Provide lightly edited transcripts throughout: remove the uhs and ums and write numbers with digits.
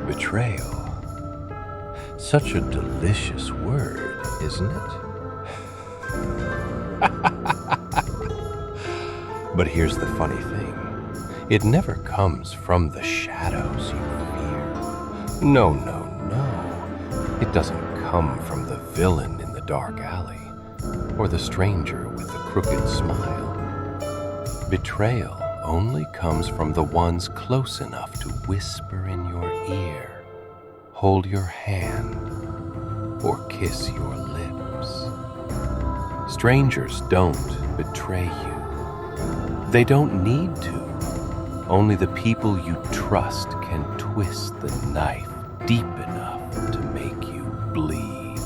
Betrayal. Such a delicious word, isn't it? But here's the funny thing. It never comes from the shadows you fear. No, no, no. It doesn't come from the villain in the dark alley or the stranger with the crooked smile. Betrayal only comes from the ones close enough to whisper in your ear, hold your hand, or kiss your lips. Strangers don't betray you. They don't need to. Only the people you trust can twist the knife deep enough to make you bleed.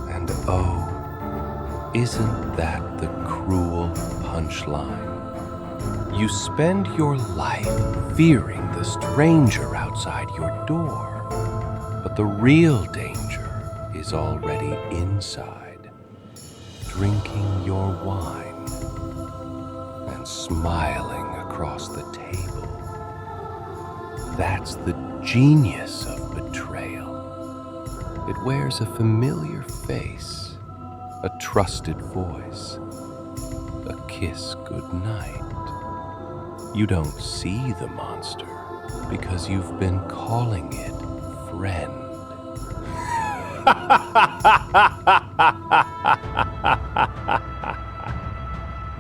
And oh, isn't that the cruel punchline? You spend your life fearing the stranger outside your door, but the real danger is already inside, drinking your wine and smiling across the table. That's the genius of betrayal. It wears a familiar face, a trusted voice, a kiss goodnight. You don't see the monster because you've been calling it friend.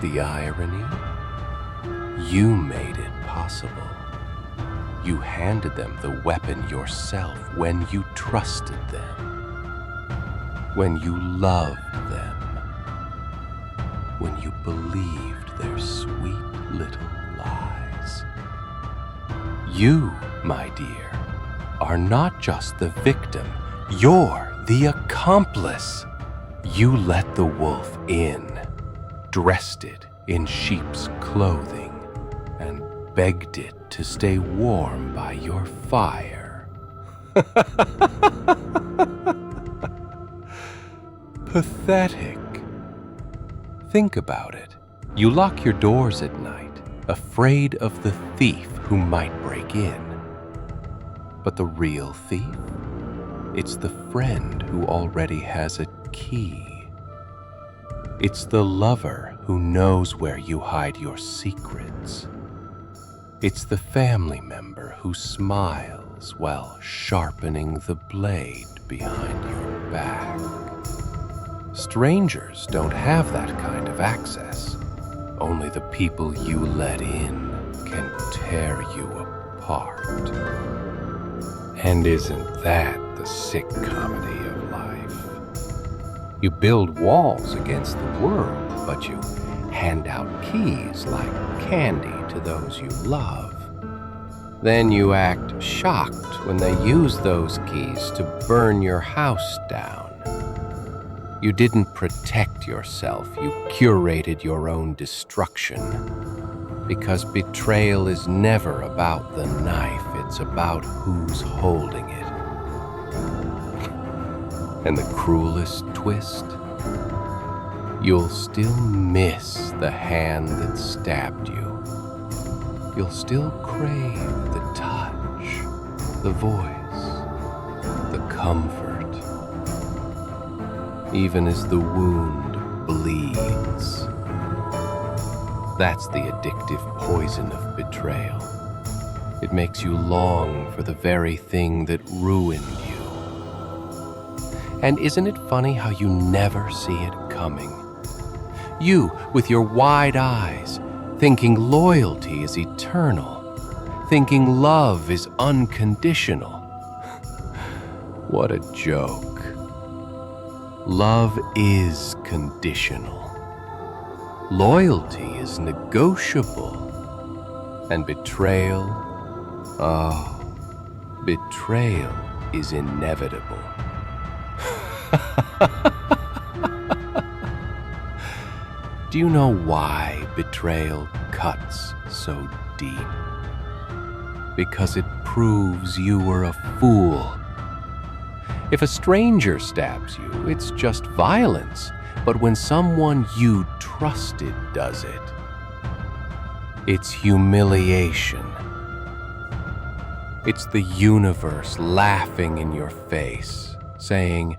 The irony? You made it possible. You handed them the weapon yourself when you trusted them, when you loved them, when you believed their sweet little lies. You, my dear, are not just the victim, you're the accomplice. You let the wolf in, dressed it in sheep's clothing, and begged it to stay warm by your fire. Pathetic. Think about it. You lock your doors at night, afraid of the thief who might break in. But the real thief? It's the friend who already has a key. It's the lover who knows where you hide your secrets. It's the family member who smiles while sharpening the blade behind your back. Strangers don't have that kind of access. Only the people you let in can tear you apart. And isn't that the sick comedy of life? You build walls against the world, but you hand out keys like candy to those you love. Then you act shocked when they use those keys to burn your house down. You didn't protect yourself, you curated your own destruction. Because betrayal is never about the knife, it's about who's holding it. And the cruelest twist? You'll still miss the hand that stabbed you. You'll still crave the touch, the voice, the comfort, even as the wound bleeds. That's the addictive poison of betrayal. It makes you long for the very thing that ruined you. And isn't it funny how you never see it coming? You, with your wide eyes, thinking loyalty is eternal, thinking love is unconditional. What a joke. Love is conditional. Loyalty is negotiable. And betrayal, betrayal is inevitable. Do you know why betrayal cuts so deep? Because it proves you were a fool. If a stranger stabs you, it's just violence. But when someone you trusted does it, It's humiliation. It's the universe laughing in your face, saying,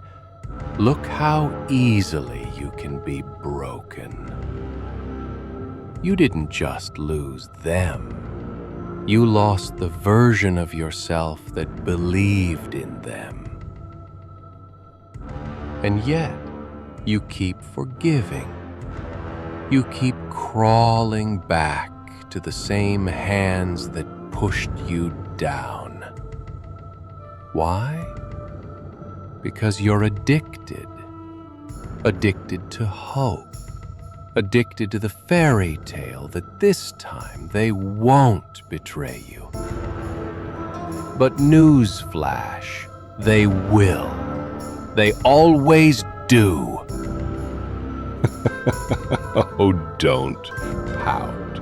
"Look how easily you can be broken." You didn't just lose them. You lost the version of yourself that believed in them. And yet, you keep forgiving. You keep crawling back to the same hands that pushed you down. Why? Because you're addicted. Addicted to hope. Addicted to the fairy tale that this time they won't betray you. But newsflash, they will. They always do. Oh, don't pout.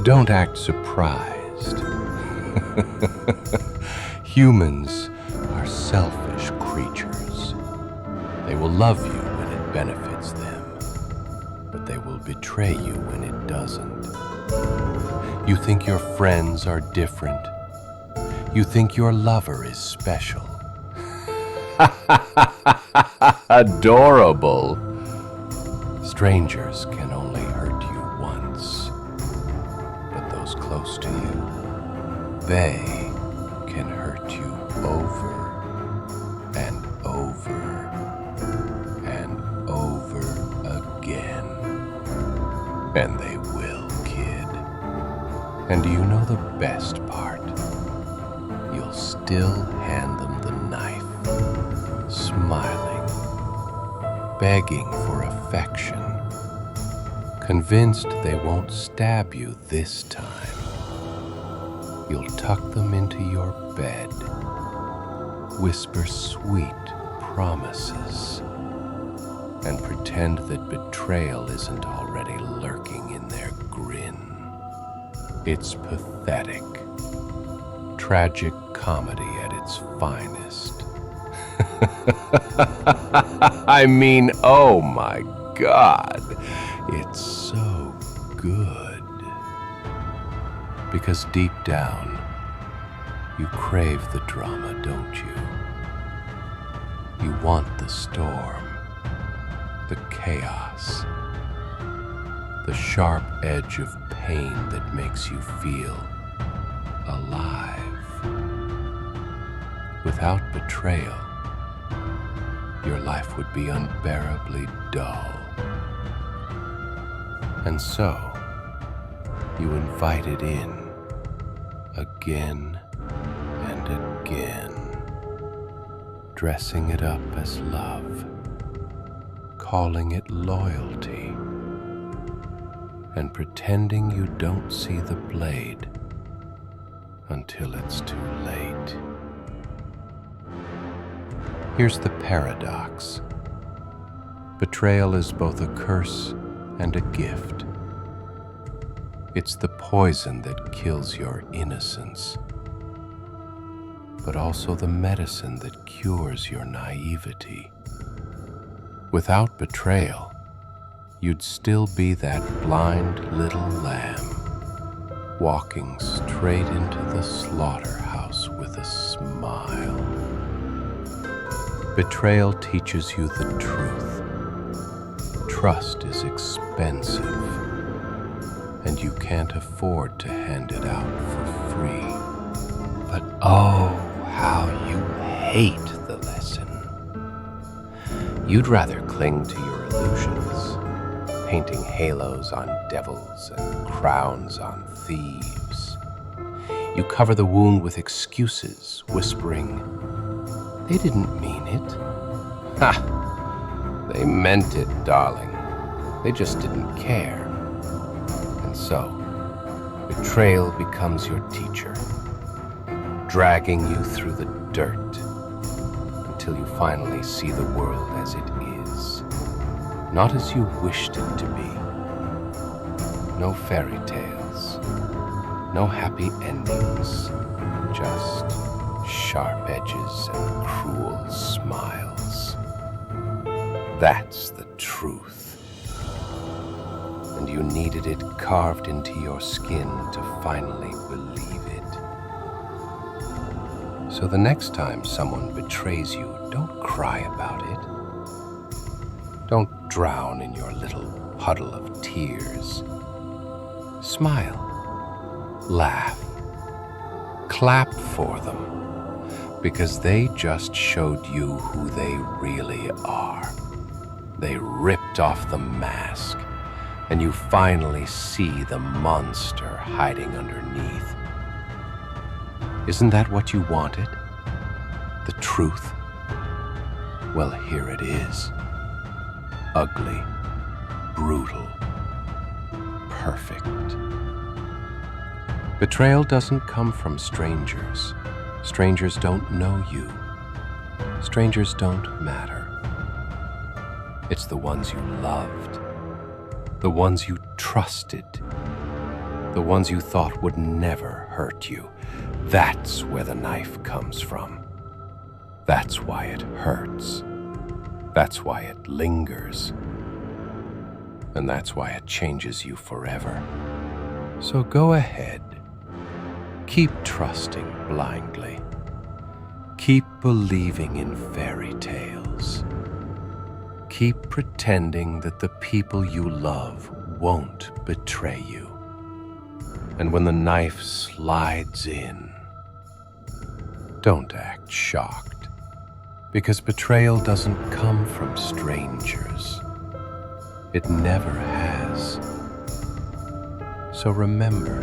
Don't act surprised. Humans are selfish creatures. They will love you when it benefits them, but they will betray you when it doesn't. You think your friends are different. You think your lover is special. Adorable. Strangers can only hurt you once, but those close to you, they can hurt you over and over and over again. And they will, kid. And do you know the best part? You'll still hand them the knife, smiling, begging for affection, convinced they won't stab you this time. You'll tuck them into your bed, whisper sweet promises, and pretend that betrayal isn't already lurking in their grin. It's pathetic. Tragic comedy at its finest. I mean, oh my God, it's so good. Because deep down, you crave the drama, don't you? You want the storm, the chaos, the sharp edge of pain that makes you feel alive. Without betrayal, your life would be unbearably dull. And so, you invite it in again and again, dressing it up as love, calling it loyalty, and pretending you don't see the blade until it's too late. Here's the paradox. Betrayal is both a curse and a gift. It's the poison that kills your innocence, but also the medicine that cures your naivety. Without betrayal, you'd still be that blind little lamb, walking straight into the slaughterhouse with a smile. Betrayal teaches you the truth. Trust is expensive, and you can't afford to hand it out for free. But oh, how you hate the lesson. You'd rather cling to your illusions, painting halos on devils and crowns on thieves. You cover the wound with excuses, whispering, "They didn't mean it." Ha! They meant it, darling. They just didn't care. And so, betrayal becomes your teacher, dragging you through the dirt until you finally see the world as it is, not as you wished it to be. No fairy tales, no happy endings, just sharp edges and cruel smiles. That's the truth. and you needed it carved into your skin to finally believe it. So the next time someone betrays you, don't cry about it. Don't drown in your little puddle of tears. Smile, laugh, clap for them, because they just showed you who they really are. They ripped off the mask, and you finally see the monster hiding underneath. Isn't that what you wanted? The truth? Well, here it is. Ugly, brutal, perfect. Betrayal doesn't come from strangers. Strangers don't know you. Strangers don't matter. It's the ones you loved, the ones you trusted, the ones you thought would never hurt you. That's where the knife comes from. That's why it hurts. That's why it lingers. And that's why it changes you forever. So go ahead. Keep trusting blindly. Keep believing in fairy tales. Keep pretending that the people you love won't betray you. And when the knife slides in, don't act shocked, because betrayal doesn't come from strangers. It never has. So remember,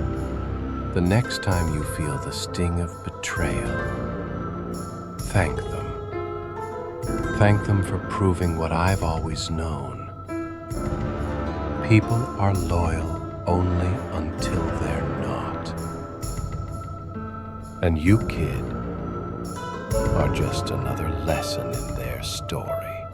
the next time you feel the sting of betrayal, thank them. Thank them for proving what I've always known. People are loyal only until they're not. And you, kid, are just another lesson in their story.